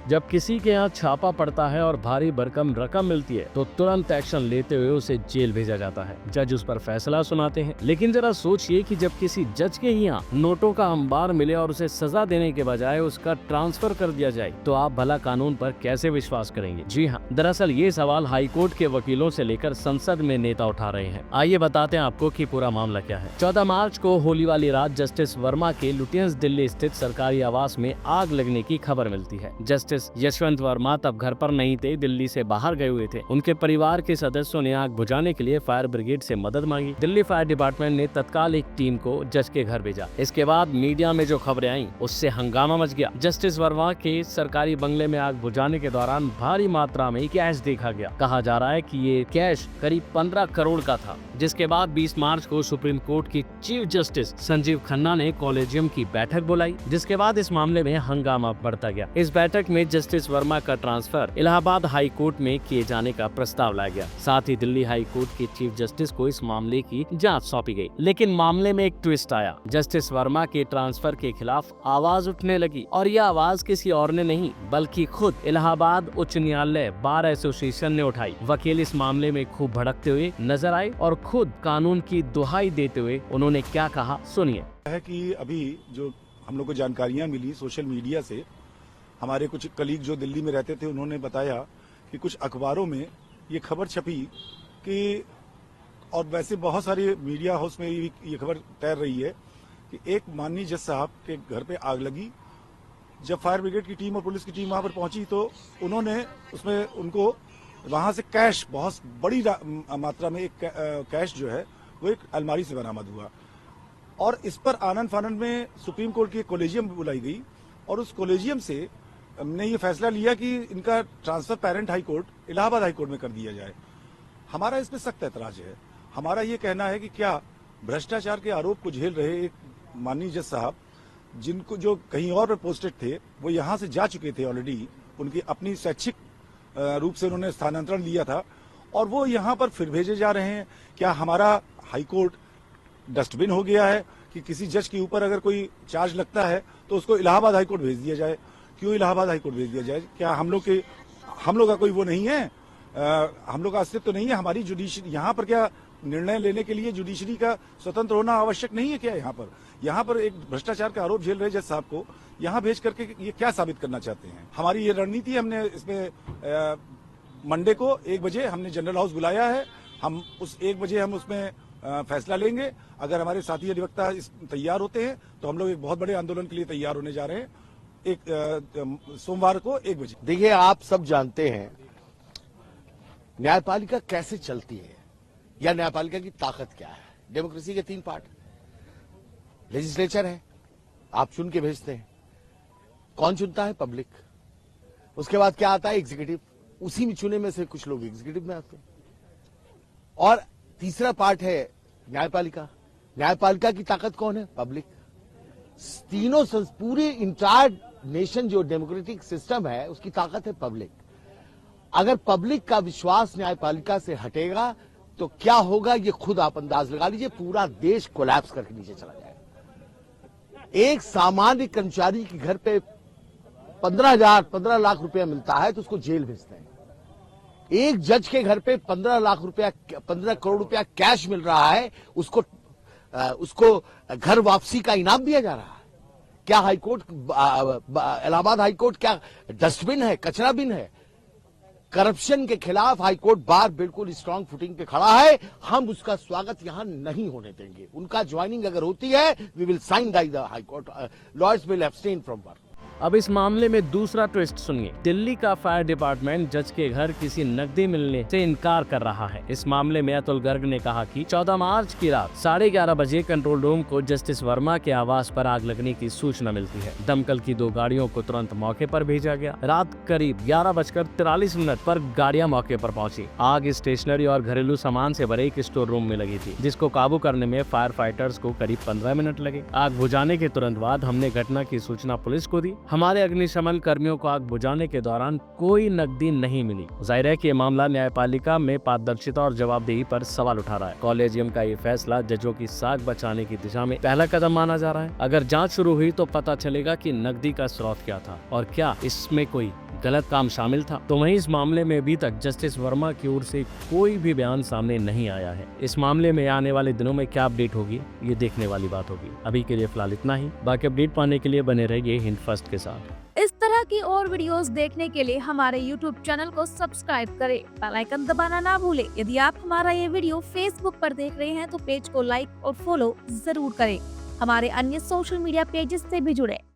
जब किसी के यहाँ छापा पड़ता है और भारी भरकम रकम मिलती है तो तुरंत एक्शन लेते हुए उसे जेल भेजा जाता है। जज उस पर फैसला सुनाते हैं। लेकिन जरा सोचिए कि जब किसी जज के यहाँ नोटों का अंबार मिले और उसे सजा देने के बजाय उसका ट्रांसफर कर दिया जाए तो आप भला कानून पर कैसे विश्वास करेंगे? जी हाँ, दरअसल ये सवाल हाईकोर्ट के वकीलों से लेकर संसद में नेता उठा रहे हैं। आइए बताते हैं आपको कि पूरा मामला क्या है। 14 मार्च को होली वाली रात जस्टिस वर्मा के लुटियंस दिल्ली स्थित सरकारी आवास में आग लगने की खबर मिलती है। जस्टिस यशवंत वर्मा तब घर पर नहीं थे, दिल्ली से बाहर गए हुए थे। उनके परिवार के सदस्यों ने आग बुझाने के लिए फायर ब्रिगेड से मदद मांगी। दिल्ली फायर डिपार्टमेंट ने तत्काल एक टीम को जज के घर भेजा। इसके बाद मीडिया में जो खबरें आईं, उससे हंगामा मच गया। जस्टिस वर्मा के सरकारी बंगले में आग बुझाने के दौरान भारी मात्रा में कैश देखा गया। कहा जा रहा है कि ये कैश करीब 15 करोड़ का था। जिसके बाद 20 मार्च को सुप्रीम कोर्ट की चीफ जस्टिस संजीव खन्ना ने कॉलेजियम की बैठक बुलाई, जिसके बाद इस मामले में हंगामा बढ़ता गया। इस बैठक में जस्टिस वर्मा का ट्रांसफर इलाहाबाद हाई कोर्ट में किए जाने का प्रस्ताव लाया गया। साथ ही दिल्ली हाई कोर्ट के चीफ जस्टिस को इस मामले की जांच सौंपी गई। लेकिन मामले में एक ट्विस्ट आया। जस्टिस वर्मा के ट्रांसफर के खिलाफ आवाज उठने लगी और यह आवाज किसी और ने नहीं बल्कि खुद इलाहाबाद उच्च न्यायालय बार एसोसिएशन ने उठाई। वकील इस मामले में खूब भड़कते हुए नजर आए और खुद कानून की दुहाई देते हुए उन्होंने क्या कहा, सुनिए। है कि अभी जो हम लोग को जानकारियां मिली सोशल मीडिया से, हमारे कुछ कलीग जो दिल्ली में रहते थे उन्होंने बताया कि कुछ अखबारों में ये खबर छपी कि, और वैसे बहुत सारे मीडिया हाउस में ये खबर तैर रही है कि एक माननीय जज साहब के घर पे आग लगी। जब फायर ब्रिगेड की टीम और पुलिस की टीम वहां पर पहुंची तो उन्होंने उसमें उनको वहां से कैश, बहुत बड़ी मात्रा में एक कैश जो है वो एक अलमारी से बरामद हुआ। और इस पर आनंद फानंद में सुप्रीम कोर्ट की कॉलेजियम बुलाई गई और उस कॉलेजियम से हमने ये फैसला लिया कि इनका transfer parent high court Allahabad high court में कर दिया जाए। हमारा इस पर सख्त ऐतराज है। हमारा ये कहना है कि क्या भ्रष्टाचार के आरोप को झेल रहे एक माननीय जज साहब, जिनको जो कहीं और पे पोस्टेड थे, वो यहाँ से जा चुके थे ऑलरेडी, उनकी अपनी स्वैच्छिक रूप से उन्होंने स्थानांतरण लिया था और वो यहाँ पर फिर भेजे जा रहे हैं। क्या हमारा हाई कोर्ट डस्टबिन हो गया है कि किसी जज के ऊपर अगर कोई चार्ज लगता है तो उसको इलाहाबाद हाई कोर्ट भेज दिया जाए? क्यों इलाहाबाद हाई कोर्ट भेज दिया जाए? क्या हम लोग का कोई वो नहीं है, हम लोग का अस्तित्व तो नहीं है? हमारी जुडिशरी यहाँ पर क्या निर्णय लेने के लिए जुडिशरी का स्वतंत्र होना आवश्यक नहीं है क्या? यहाँ पर एक भ्रष्टाचार का आरोप झेल रहे जज साहब को यहाँ भेज करके ये क्या साबित करना चाहते हैं? हमारी ये रणनीति, हमने इसमें मंडे को 1 बजे हमने जनरल हाउस बुलाया है। हम उस 1 बजे हम उसमें फैसला लेंगे। अगर हमारे साथी अधिवक्ता तैयार होते हैं तो हम लोग एक बहुत बड़े आंदोलन के लिए तैयार होने जा रहे हैं। सोमवार को 1 बजे। देखिए, आप सब जानते हैं न्यायपालिका कैसे चलती है या न्यायपालिका की ताकत क्या है। डेमोक्रेसी के 3 पार्ट, लेजिस्लेचर है, आप चुन के भेजते हैं। कौन चुनता है? पब्लिक। उसके बाद क्या आता है? एग्जीक्यूटिव। उसी में चुने में से कुछ लोग एग्जीक्यूटिव में आते हैं। और तीसरा पार्ट है न्यायपालिका। न्यायपालिका की ताकत कौन है? पब्लिक। तीनों पूरे इंटायर नेशन जो डेमोक्रेटिक सिस्टम है उसकी ताकत है पब्लिक। अगर पब्लिक का विश्वास न्यायपालिका से हटेगा तो क्या होगा ये खुद आप अंदाज लगा लीजिए। पूरा देश कोलैप्स करके नीचे चला जाएगा। एक सामान्य कर्मचारी के घर पे 15 लाख रुपया मिलता है तो उसको जेल भेजते हैं। एक जज के घर पे 15 करोड़ रुपया कैश मिल रहा है, उसको घर वापसी का इनाम दिया जा रहा है। क्या हाईकोर्ट, इलाहाबाद हाईकोर्ट क्या डस्टबिन है, कचरा बिन है? करप्शन के खिलाफ हाईकोर्ट बार बिल्कुल स्ट्रांग फुटिंग पे खड़ा है। हम उसका स्वागत यहां नहीं होने देंगे। उनका ज्वाइनिंग अगर होती है, we will sign the high court, lawyers will abstain from work. अब इस मामले में दूसरा ट्विस्ट सुनिए। दिल्ली का फायर डिपार्टमेंट जज के घर किसी नकदी मिलने से इनकार कर रहा है। इस मामले में अतुल गर्ग ने कहा कि 14 मार्च की रात 11:30 बजे कंट्रोल रूम को जस्टिस वर्मा के आवास पर आग लगने की सूचना मिलती है। दमकल की 2 गाड़ियों को तुरंत मौके पर भेजा गया। रात करीब 11:43 पर गाड़ियां मौके पर पहुंची। आग स्टेशनरी और घरेलू सामान से भरे एक स्टोर रूम में लगी थी, जिसको काबू करने में फायर फाइटर्स को करीब 15 मिनट लगे। आग बुझाने के तुरंत बाद हमने घटना की सूचना पुलिस को दी। हमारे अग्निशमन कर्मियों को आग बुझाने के दौरान कोई नकदी नहीं मिली। जाहिर है कि ये मामला न्यायपालिका में पारदर्शिता और जवाबदेही पर सवाल उठा रहा है। कॉलेजियम का ये फैसला जजों की साख बचाने की दिशा में पहला कदम माना जा रहा है। अगर जांच शुरू हुई तो पता चलेगा कि नकदी का स्रोत क्या था और क्या इसमें कोई गलत काम शामिल था। तो वहीं इस मामले में अभी तक जस्टिस वर्मा की ओर से कोई भी बयान सामने नहीं आया है। इस मामले में आने वाले दिनों में क्या अपडेट होगी, ये देखने वाली बात होगी। अभी के लिए फिलहाल इतना ही। बाकी अपडेट पाने के लिए बने रहिए हिंद फर्स्ट के साथ। इस तरह की और वीडियोस देखने के लिए हमारे YouTube चैनल को सब्सक्राइब करें, बेल आइकन दबाना ना भूलें। यदि आप हमारा ये वीडियो Facebook पर देख रहे हैं तो पेज को लाइक और फॉलो जरूर करें। हमारे अन्य सोशल मीडिया पेजेस से भी जुड़े।